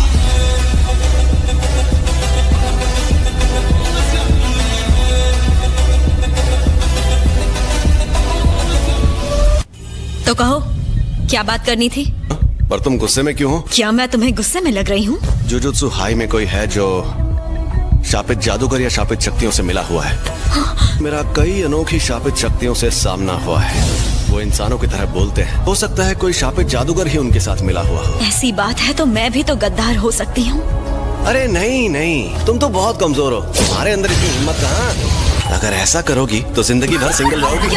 तो कहो, क्या बात करनी थी?
पर तुम गुस्से में क्यों हो?
क्या मैं तुम्हें गुस्से में लग रही हूँ?
जुजुत्सु हाई में कोई है जो शापित जादूगर या शापित शक्तियों से मिला हुआ है? मेरा कई अनोखी शापित शक्तियों से सामना हुआ है। वो इंसानों की तरह बोलते हैं। हो सकता है कोई शापित जादूगर ही उनके साथ मिला हुआ हो।
ऐसी बात है तो मैं भी तो गद्दार हो सकती हूँ।
अरे नहीं नहीं, तुम तो बहुत कमजोर हो। तुम्हारे अंदर इतनी हिम्मत कहाँ? अगर ऐसा करोगी तो जिंदगी भर सिंगल रहोगी।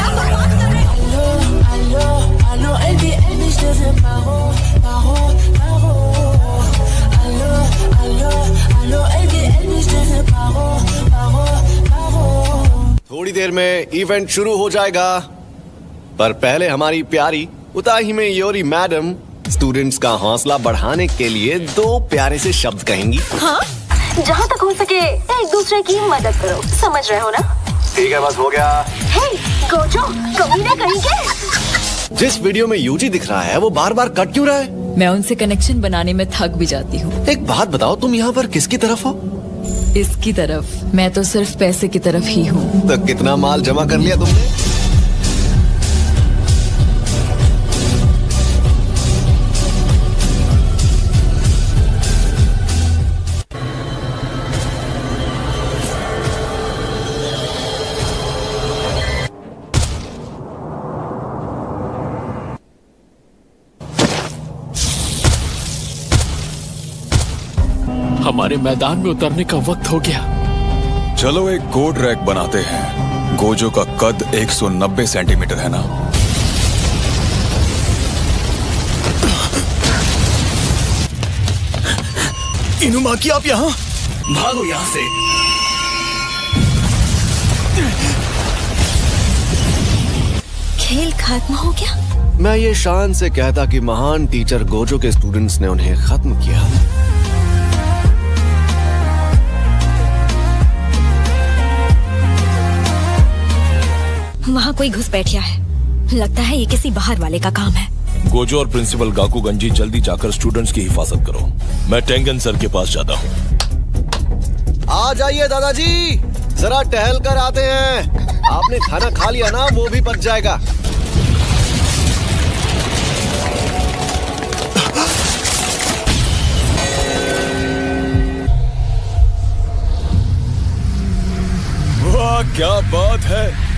थोड़ी देर में इवेंट शुरू हो जाएगा, पर पहले हमारी प्यारी उताही में योरी मैडम स्टूडेंट्स का हौसला बढ़ाने के लिए 2 प्यारे से शब्द कहेंगी।
हाँ? जहाँ तक हो सके एक दूसरे की मदद करो, समझ रहे हो ना?
ठीक है, बस हो गया।
हे, गोजो, कमीना कहेंगे?
जिस वीडियो में यूजी दिख रहा है वो बार बार कट क्यों रहा है?
मैं उनसे कनेक्शन बनाने में थक भी जाती हूँ।
एक बात बताओ, तुम यहाँ पर किसकी तरफ हो?
इसकी तरफ। मैं तो सिर्फ पैसे की तरफ ही हूँ।
तो कितना माल जमा कर लिया तुमने?
हमारे मैदान में उतरने का वक्त हो गया।
चलो एक कोड रैक बनाते हैं। गोजो का कद 190 सेंटीमीटर है ना?
इनुमाकी, आप यहाँ?
भागो यहाँ से।
खेल खत्म हो गया।
मैं ये शान से कहता कि महान टीचर गोजो के स्टूडेंट्स ने उन्हें खत्म किया।
वहाँ कोई घुसपैठिया है। लगता है ये किसी बाहर वाले का काम है।
गोजो और प्रिंसिपल गाकुगंजी जल्दी जाकर स्टूडेंट्स की हिफाजत करो। मैं टेंगन सर के पास जाता हूँ।
आ जाइए दादाजी, जरा टहल कर आते हैं। आपने खाना खा लिया ना, वो भी पच जाएगा।
वाह क्या बात है।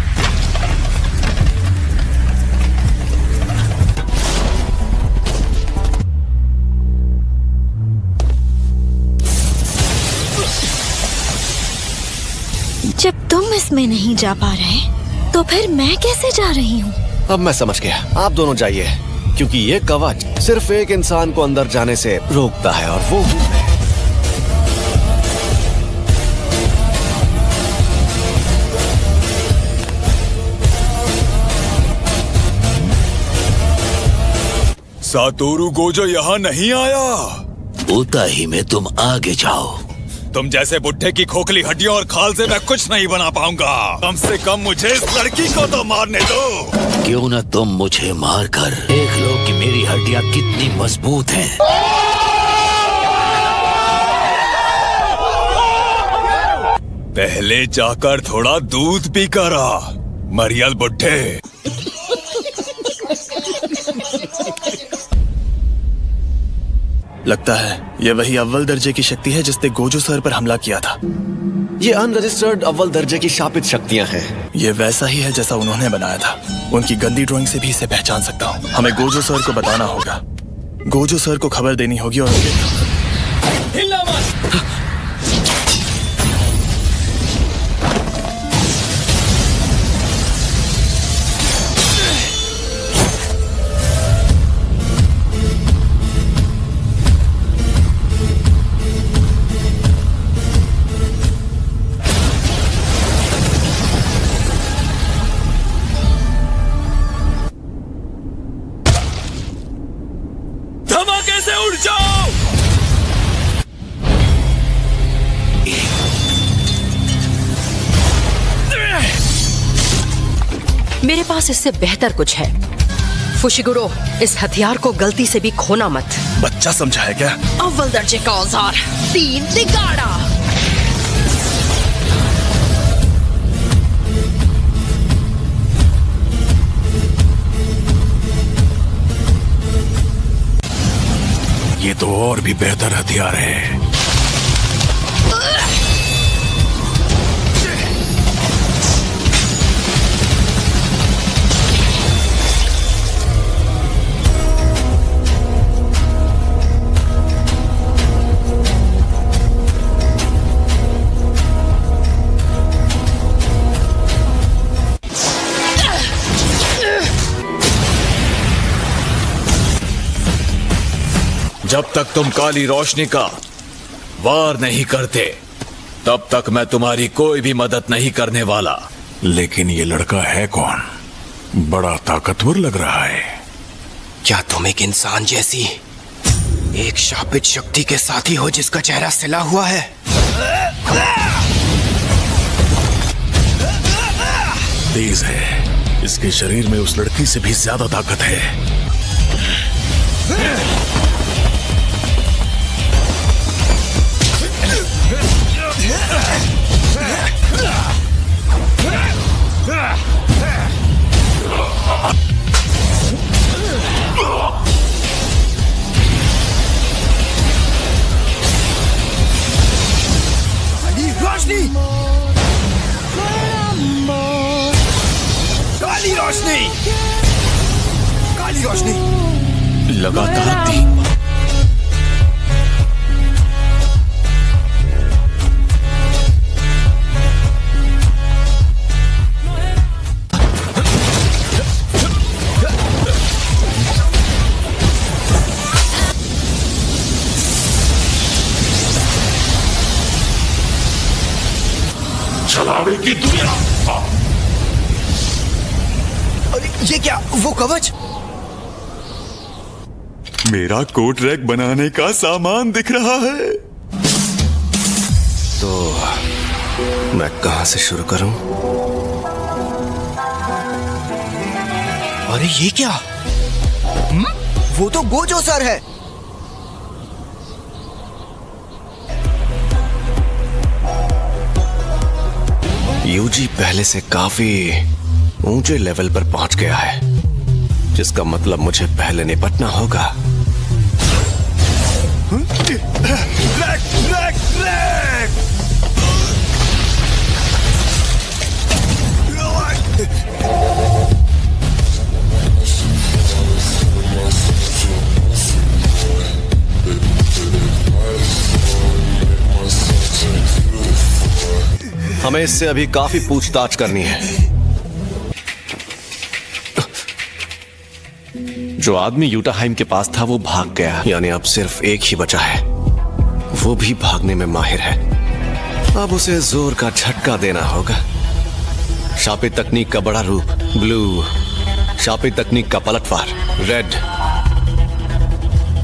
जब तुम इसमें नहीं जा पा रहे तो फिर मैं कैसे जा रही हूँ?
अब मैं समझ गया, आप दोनों जाइए, क्योंकि ये कवच सिर्फ एक इंसान को अंदर जाने से रोकता है, और वो हूँ मैं।
सातोरु गोजो यहाँ नहीं आया।
उताही में तुम आगे जाओ।
तुम जैसे बुढ़े की खोखली हड्डियों और खाल से मैं कुछ नहीं बना पाऊंगा। कम से कम मुझे इस लड़की को तो मारने दो।
क्यों न तुम मुझे मारकर देख लो कि मेरी हड्डियां कितनी मजबूत हैं।
पहले जाकर थोड़ा दूध पी कर आ, मरियल बुढ़े।
लगता है ये वही अव्वल दर्जे की शक्ति है जिसने गोजो सर पर हमला किया था।
ये अनरजिस्टर्ड अव्वल दर्जे की शापित शक्तियां हैं।
ये वैसा ही है जैसा उन्होंने बनाया था। उनकी गंदी ड्राइंग से भी इसे पहचान सकता हूँ। हमें गोजो सर को बताना होगा। गोजो सर को खबर देनी होगी और हिलना मत।
धमाके से उड़ जाओ।
मेरे पास इससे बेहतर कुछ है। फुशिगुरो, इस हथियार को गलती से भी खोना मत।
बच्चा समझा है क्या?
अव्वल दर्जे का औजार, 3 तिगाड़ा।
ये तो और भी बेहतर हथियार है।
जब तक तुम काली रोशनी का वार नहीं करते, तब तक मैं तुम्हारी कोई भी मदद नहीं करने वाला।
लेकिन ये लड़का है कौन? बड़ा ताकतवर लग रहा है।
क्या तुम एक इंसान जैसी एक शापित शक्ति के साथी हो जिसका चेहरा सिला हुआ है?
तेज है। इसके शरीर में उस लड़की से भी ज्यादा ताकत है।
रोशनी, काली रोशनी, काली रोशनी।
लगातार 3 बार।
छलावे की दुनिया।
अरे ये क्या, वो कवच?
मेरा कोट रैक बनाने का सामान दिख रहा है।
तो मैं कहां से शुरू करूं?
अरे ये क्या? वो तो गोजो सर है।
यूजी पहले से काफी ऊंचे लेवल पर पहुंच गया है, जिसका मतलब मुझे पहले निपटना होगा।
Rack, rack, rack.
हमें इससे अभी काफी पूछताछ करनी है। जो आदमी यूटाहाइम के पास था वो भाग गया, यानी अब सिर्फ एक ही बचा है। वो भी भागने में माहिर है। अब उसे जोर का झटका देना होगा। शापित तकनीक का बड़ा रूप ब्लू, शापित तकनीक का पलटवार रेड।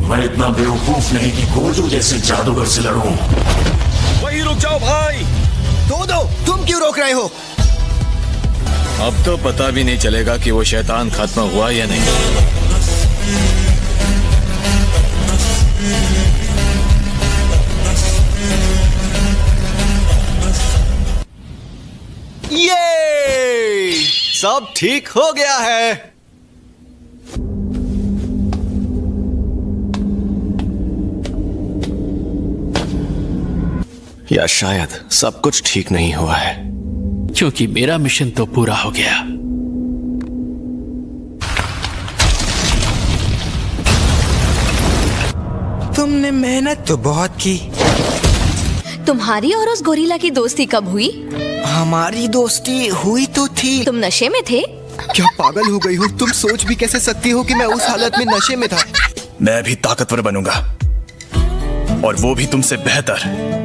मैं इतना बेवकूफ नहीं कि गोजो जैसे जादूगर से लड़ूं।
वही रुक जाओ भाई।
दो तुम क्यों रोक रहे हो?
अब तो पता भी नहीं चलेगा कि वो शैतान खत्म हुआ या नहीं।
ये सब ठीक हो गया है। या शायद सब कुछ ठीक नहीं हुआ है,
क्योंकि मेरा मिशन तो पूरा हो गया।
तुमने मेहनत तो बहुत की।
तुम्हारी और उस गोरिल्ला की दोस्ती कब हुई?
हमारी दोस्ती हुई तो थी।
तुम नशे में थे?
क्या पागल हो गई हो? तुम सोच भी कैसे सकती हो कि मैं उस हालत में नशे में था?
मैं भी ताकतवर बनूंगा, और वो भी तुमसे बेहतर।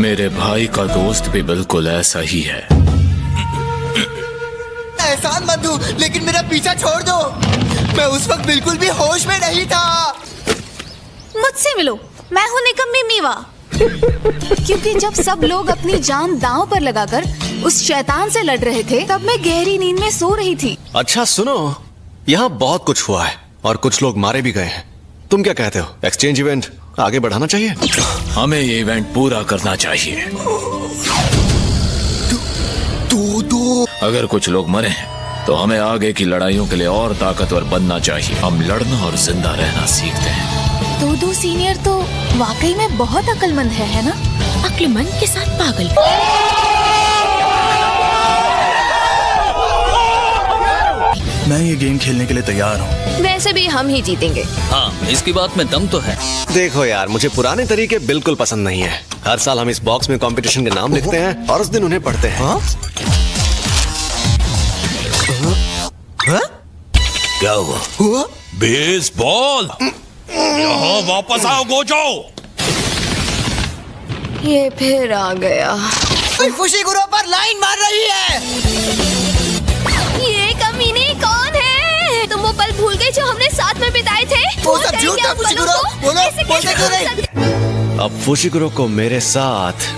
मेरे भाई का दोस्त भी बिल्कुल ऐसा ही है।
एहसान मत दो, लेकिन मेरा पीछा छोड़ दो। मैं उस वक्त बिल्कुल भी होश में नहीं था।
मुझसे मिलो, मैं हूँ निकम्मी मीवा। क्योंकि जब सब लोग अपनी जान दांव पर लगाकर उस शैतान से लड़ रहे थे, तब मैं गहरी नींद में सो रही थी।
अच्छा सुनो, यहाँ बहुत कुछ हुआ है और कुछ लोग मारे भी गए हैं। तुम क्या कहते हो, एक्सचेंज इवेंट आगे बढ़ाना चाहिए?
हमें ये इवेंट पूरा करना चाहिए।
दो
अगर कुछ लोग मरे हैं तो हमें आगे की लड़ाइयों के लिए और ताकतवर बनना चाहिए। हम लड़ना और जिंदा रहना सीखते हैं।
दो सीनियर तो वाकई में बहुत अक्लमंद है ना? अक्लमंद के साथ पागल।
मैं ये गेम खेलने के लिए तैयार हूँ।
वैसे भी हम ही जीतेंगे।
हाँ, इसकी बात में दम तो है।
देखो यार, मुझे पुराने तरीके बिल्कुल पसंद नहीं है। हर साल हम इस बॉक्स में कंपटीशन के नाम लिखते हैं और उस दिन उन्हें पढ़ते हैं।
क्या हुआ? बेसबॉल। यहाँ वापस आओ गोजो।
ये फिर आ गया।
फुशिगुरो पर लाइन मार रही है।
ये कमीने कौन है? तुम वो पल भूल गए जो हमने साथ में बिताए थे?
वो सब झूठ था फुशिगुरो। बोलो, बोलते क्यों नहीं?
अब फुशिगुरो को मेरे साथ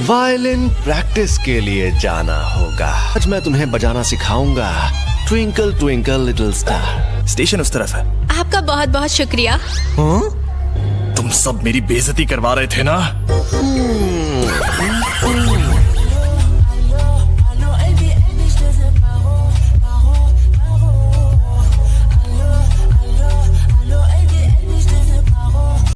वायलिन प्रैक्टिस के लिए जाना होगा। आज मैं तुम्हें बजाना सिखाऊंगा। Twinkle twinkle little star.
Station उस तरफ है।
आपका बहुत बहुत शुक्रिया।
तुम सब मेरी बेइज्जती करवा रहे थे ना?